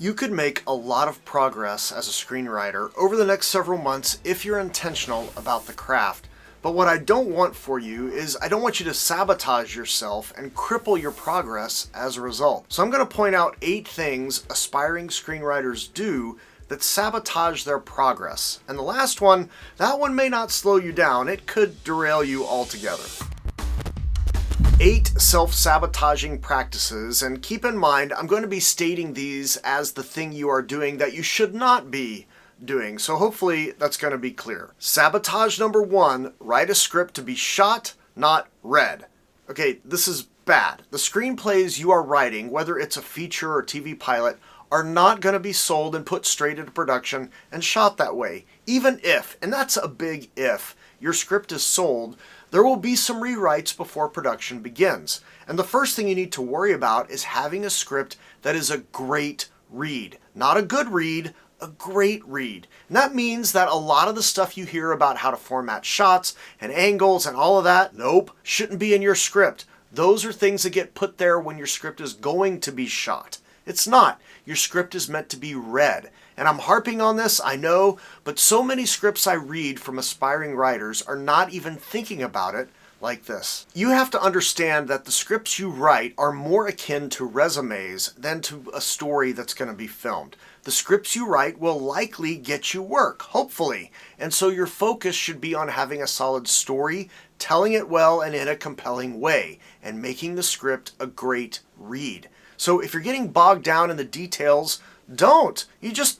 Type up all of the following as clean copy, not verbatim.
You could make a lot of progress as a screenwriter over the next several months if you're intentional about the craft. But what I don't want for you is I don't want you to sabotage yourself and cripple your progress as a result. So I'm going to point out 8 things aspiring screenwriters do that sabotage their progress. And the last one, that one may not slow you down, it could derail you altogether. 8 self-sabotaging practices, and keep in mind I'm going to be stating these as the thing you are doing that you should not be doing, so hopefully that's going to be clear. Sabotage number 1, write a script to be shot, not read. Okay, this is bad. The screenplays you are writing, whether it's a feature or TV pilot, are not going to be sold and put straight into production and shot that way. Even if, and that's a big if, your script is sold, there will be some rewrites before production begins. And the first thing you need to worry about is having a script that is a great read. Not a good read, a great read. And that means that a lot of the stuff you hear about how to format shots and angles and all of that, nope, shouldn't be in your script. Those are things that get put there when your script is going to be shot. It's not. Your script is meant to be read. And I'm harping on this, I know, but so many scripts I read from aspiring writers are not even thinking about it like this. You have to understand that the scripts you write are more akin to resumes than to a story that's going to be filmed. The scripts you write will likely get you work, hopefully, and so your focus should be on having a solid story, telling it well and in a compelling way, and making the script a great read. So if you're getting bogged down in the details, don't.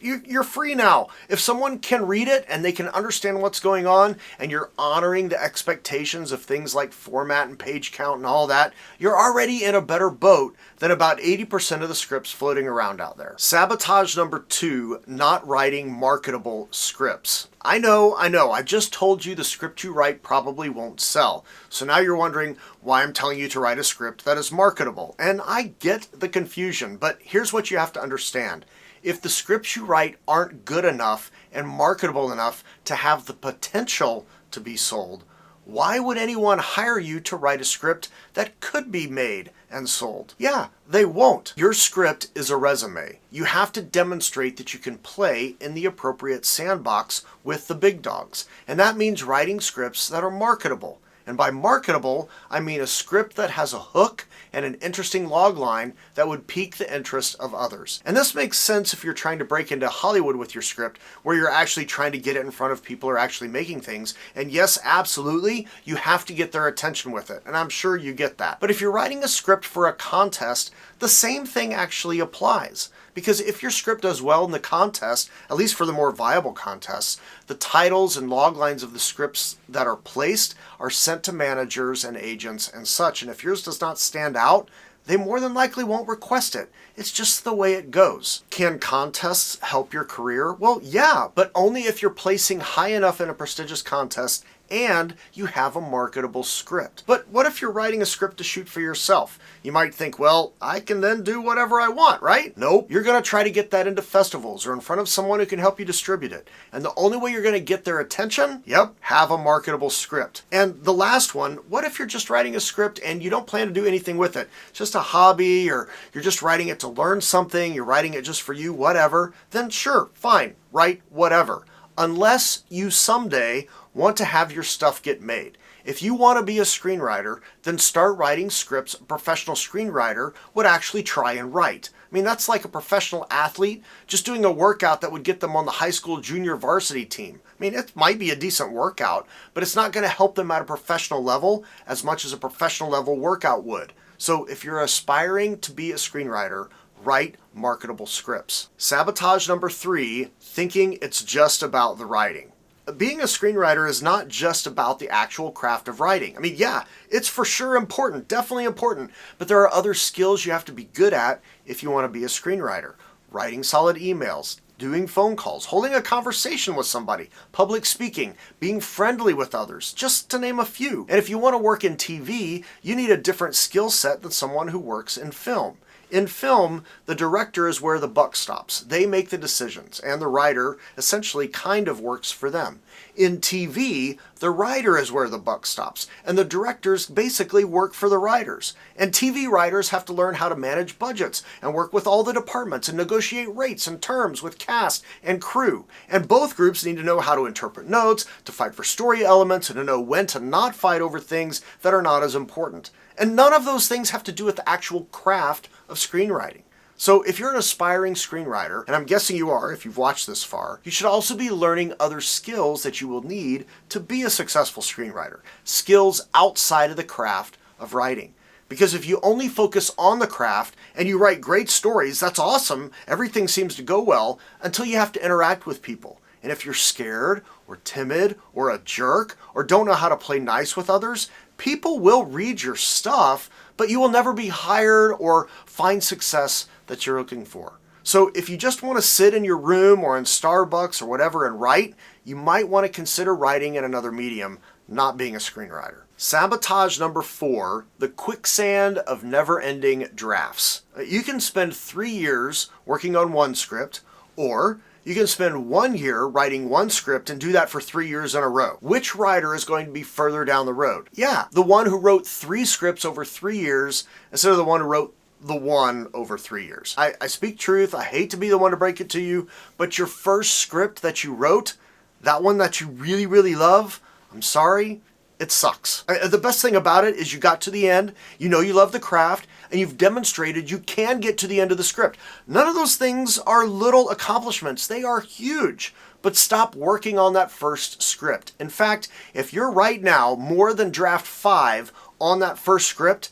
You're free now. If someone can read it and they can understand what's going on and you're honoring the expectations of things like format and page count and all that, you're already in a better boat than about 80% of the scripts floating around out there. Sabotage number 2, not writing marketable scripts. I know, I just told you the script you write probably won't sell. So now you're wondering why I'm telling you to write a script that is marketable. And I get the confusion, but here's what you have to understand. If the scripts you write aren't good enough and marketable enough to have the potential to be sold, why would anyone hire you to write a script that could be made and sold? Yeah, they won't. Your script is a resume. You have to demonstrate that you can play in the appropriate sandbox with the big dogs. And that means writing scripts that are marketable. And by marketable, I mean a script that has a hook and an interesting log line that would pique the interest of others. And this makes sense if you're trying to break into Hollywood with your script, where you're actually trying to get it in front of people who are actually making things. And yes, absolutely, you have to get their attention with it. And I'm sure you get that. But if you're writing a script for a contest, the same thing actually applies. Because if your script does well in the contest, at least for the more viable contests, the titles and log lines of the scripts that are placed are sent to managers and agents and such. And if yours does not stand out, they more than likely won't request it. It's just the way it goes. Can contests help your career? Well, yeah, but only if you're placing high enough in a prestigious contest and you have a marketable script. But what if you're writing a script to shoot for yourself? You might think, well, I can then do whatever I want, right? Nope. You're going to try to get that into festivals or in front of someone who can help you distribute it. And the only way you're going to get their attention, yep, have a marketable script. And the last one, what if you're just writing a script and you don't plan to do anything with it? Just a hobby, or you're just writing it to learn something, you're writing it just for you, whatever. Then sure, fine, write whatever. Unless you someday want to have your stuff get made. If you want to be a screenwriter, then start writing scripts a professional screenwriter would actually try and write. I mean, that's like a professional athlete just doing a workout that would get them on the high school junior varsity team. I mean, it might be a decent workout, but it's not going to help them at a professional level as much as a professional level workout would. So if you're aspiring to be a screenwriter, write marketable scripts. Sabotage number 3, thinking it's just about the writing. Being a screenwriter is not just about the actual craft of writing. I mean, yeah, it's for sure important, definitely important, but there are other skills you have to be good at if you want to be a screenwriter. Writing solid emails, doing phone calls, holding a conversation with somebody, public speaking, being friendly with others, just to name a few. And if you want to work in TV, you need a different skill set than someone who works in film. In film, the director is where the buck stops. They make the decisions, and the writer essentially kind of works for them. In TV, the writer is where the buck stops, and the directors basically work for the writers. And TV writers have to learn how to manage budgets and work with all the departments and negotiate rates and terms with cast and crew. And both groups need to know how to interpret notes, to fight for story elements, and to know when to not fight over things that are not as important. And none of those things have to do with the actual craft of screenwriting. So if you're an aspiring screenwriter, and I'm guessing you are if you've watched this far, you should also be learning other skills that you will need to be a successful screenwriter. Skills outside of the craft of writing. Because if you only focus on the craft and you write great stories, that's awesome, everything seems to go well until you have to interact with people. And if you're scared or timid or a jerk or don't know how to play nice with others, people will read your stuff, but you will never be hired or find success that you're looking for. So if you just want to sit in your room or in Starbucks or whatever and write, you might want to consider writing in another medium, not being a screenwriter. Sabotage number 4, the quicksand of never-ending drafts. You can spend 3 years working on one script, or you can spend 1 year writing one script and do that for 3 years in a row. Which writer is going to be further down the road? Yeah, the one who wrote 3 scripts over 3 years instead of the one who wrote the one over 3 years. I speak truth. I hate to be the one to break it to you, but your first script that you wrote, that one that you really, really love, I'm sorry, it sucks. The best thing about it is you got to the end, you know you love the craft, and you've demonstrated you can get to the end of the script. None of those things are little accomplishments. They are huge. But stop working on that first script. In fact, if you're right now more than draft 5 on that first script,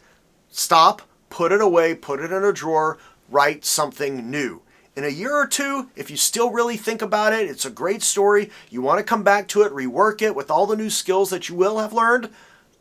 stop, put it away, put it in a drawer, write something new. In a year or two, if you still really think about it, it's a great story, you want to come back to it, rework it with all the new skills that you will have learned,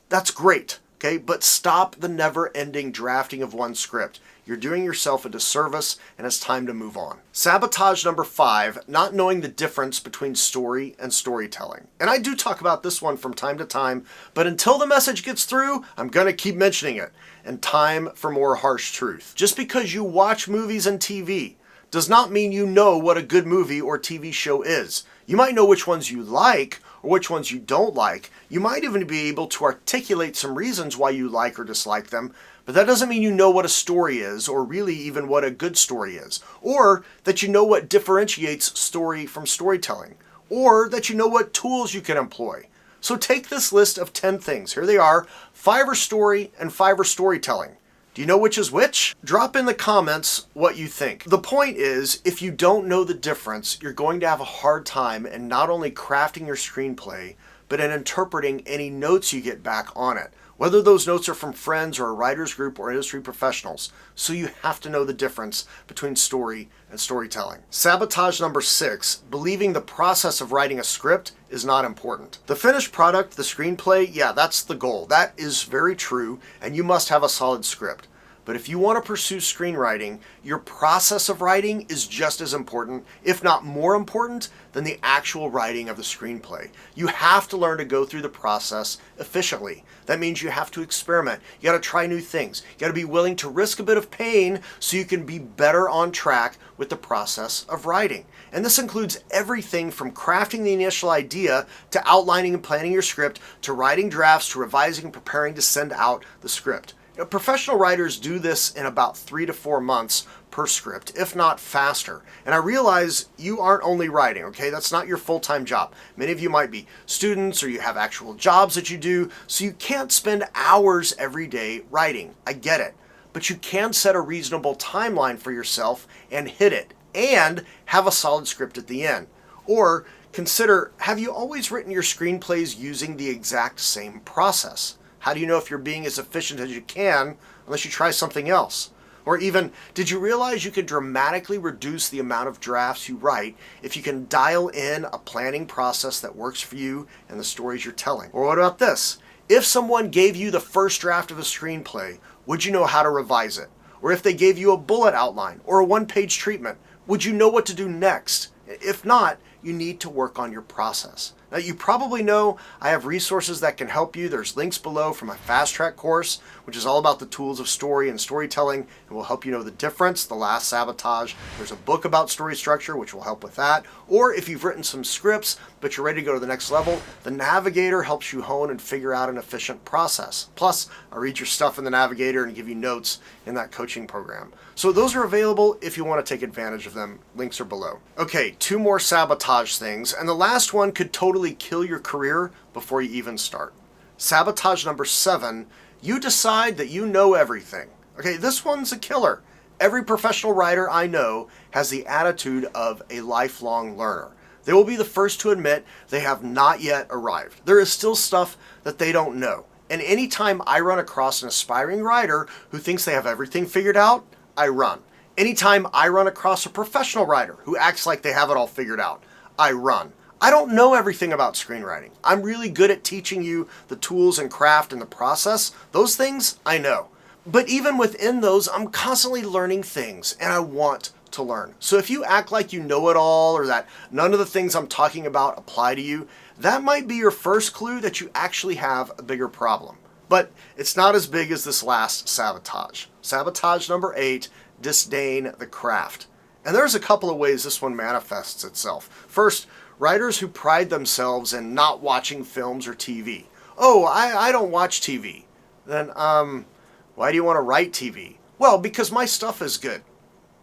that's great, okay? But stop the never-ending drafting of one script. You're doing yourself a disservice, and it's time to move on. Sabotage number 5, not knowing the difference between story and storytelling. And I do talk about this one from time to time, but until the message gets through, I'm going to keep mentioning it. And time for more harsh truth. Just because you watch movies and TV does not mean you know what a good movie or TV show is. You might know which ones you like or which ones you don't like. You might even be able to articulate some reasons why you like or dislike them, but that doesn't mean you know what a story is or really even what a good story is, or that you know what differentiates story from storytelling, or that you know what tools you can employ. So take this list of 10 things. Here they are. 5 are story and 5 are storytelling. Do you know which is which? Drop in the comments what you think. The point is, if you don't know the difference, you're going to have a hard time in not only crafting your screenplay, but in interpreting any notes you get back on it, whether those notes are from friends or a writer's group or industry professionals. So you have to know the difference between story and storytelling. Sabotage number 6, believing the process of writing a script is not important. The finished product, the screenplay, yeah, that's the goal. That is very true, and you must have a solid script. But if you want to pursue screenwriting, your process of writing is just as important, if not more important, than the actual writing of the screenplay. You have to learn to go through the process efficiently. That means you have to experiment. You got to try new things. You got to be willing to risk a bit of pain so you can be better on track with the process of writing. And this includes everything from crafting the initial idea to outlining and planning your script to writing drafts to revising and preparing to send out the script. Professional writers do this in about 3 to 4 months per script, if not faster. And I realize you aren't only writing, okay? That's not your full-time job. Many of you might be students or you have actual jobs that you do, so you can't spend hours every day writing. I get it. But you can set a reasonable timeline for yourself and hit it, and have a solid script at the end. Or consider, have you always written your screenplays using the exact same process? How do you know if you're being as efficient as you can unless you try something else? Or even, did you realize you can dramatically reduce the amount of drafts you write if you can dial in a planning process that works for you and the stories you're telling? Or what about this? If someone gave you the first draft of a screenplay, would you know how to revise it? Or if they gave you a bullet outline or a one-page treatment, would you know what to do next? If not, you need to work on your process. Now, you probably know I have resources that can help you. There's links below for my fast track course, which is all about the tools of story and storytelling and will help you know the difference, the last sabotage. There's a book about story structure, which will help with that. Or if you've written some scripts, but you're ready to go to the next level, the Navigator helps you hone and figure out an efficient process. Plus, I read your stuff in the Navigator and give you notes in that coaching program. So those are available if you want to take advantage of them. Links are below. Okay, 2 more sabotage things, and the last one could totally kill your career before you even start. Sabotage number 7, you decide that you know everything. Okay, this one's a killer. Every professional writer I know has the attitude of a lifelong learner. They will be the first to admit they have not yet arrived. There is still stuff that they don't know. And anytime I run across an aspiring writer who thinks they have everything figured out, I run. Anytime I run across a professional writer who acts like they have it all figured out, I run. I don't know everything about screenwriting. I'm really good at teaching you the tools and craft and the process. Those things I know. But even within those, I'm constantly learning things and I want to learn. So if you act like you know it all or that none of the things I'm talking about apply to you, that might be your first clue that you actually have a bigger problem. But it's not as big as this last sabotage. Sabotage number 8, disdain the craft. And there's a couple of ways this one manifests itself. First, writers who pride themselves in not watching films or TV. Oh, I don't watch TV. Then, why do you want to write TV? Well, because my stuff is good.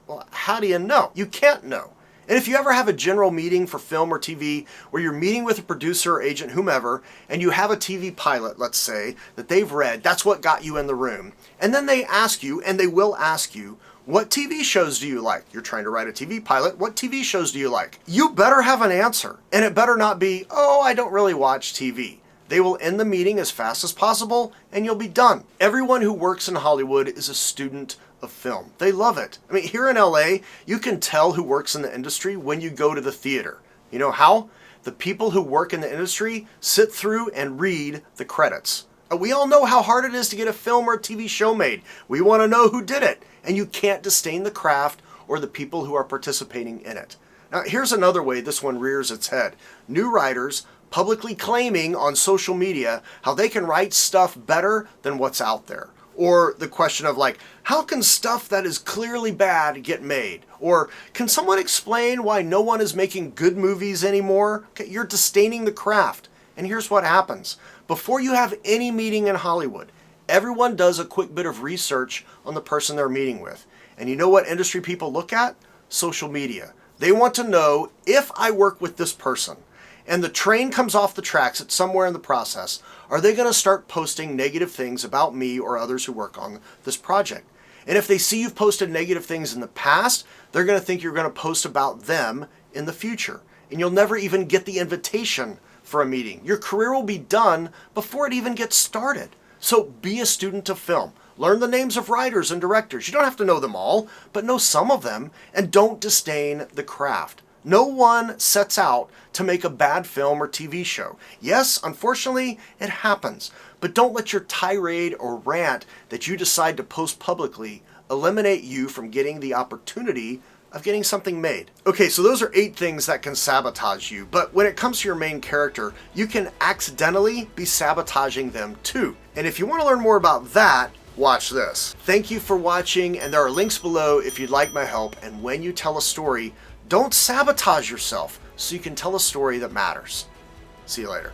Well, how do you know? You can't know. And if you ever have a general meeting for film or TV where you're meeting with a producer or agent, whomever, and you have a TV pilot, let's say, that they've read, that's what got you in the room. And then they ask you, and they will ask you, what TV shows do you like? You're trying to write a TV pilot. What TV shows do you like? You better have an answer. And it better not be, oh, I don't really watch TV. They will end the meeting as fast as possible, and you'll be done. Everyone who works in Hollywood is a student of film. They love it. I mean, here in LA, you can tell who works in the industry when you go to the theater. You know how? The people who work in the industry sit through and read the credits. We all know how hard it is to get a film or a TV show made. We want to know who did it. And you can't disdain the craft or the people who are participating in it. Now, here's another way this one rears its head. New writers publicly claiming on social media how they can write stuff better than what's out there. Or the question of like, how can stuff that is clearly bad get made? Or can someone explain why no one is making good movies anymore? Okay, you're disdaining the craft. And here's what happens. Before you have any meeting in Hollywood, everyone does a quick bit of research on the person they're meeting with. And you know what industry people look at? Social media. They want to know, if I work with this person and the train comes off the tracks at somewhere in the process, are they going to start posting negative things about me or others who work on this project? And if they see you've posted negative things in the past, they're going to think you're going to post about them in the future. And you'll never even get the invitation for a meeting. Your career will be done before it even gets started. So be a student of film. Learn the names of writers and directors. You don't have to know them all, but know some of them, and don't disdain the craft. No one sets out to make a bad film or TV show. Yes, unfortunately, it happens, but don't let your tirade or rant that you decide to post publicly eliminate you from getting the opportunity of getting something made. Okay, so those are 8 things that can sabotage you, but when it comes to your main character, you can accidentally be sabotaging them too. And if you want to learn more about that, watch this. Thank you for watching, and there are links below if you'd like my help. And when you tell a story, don't sabotage yourself so you can tell a story that matters. See you later.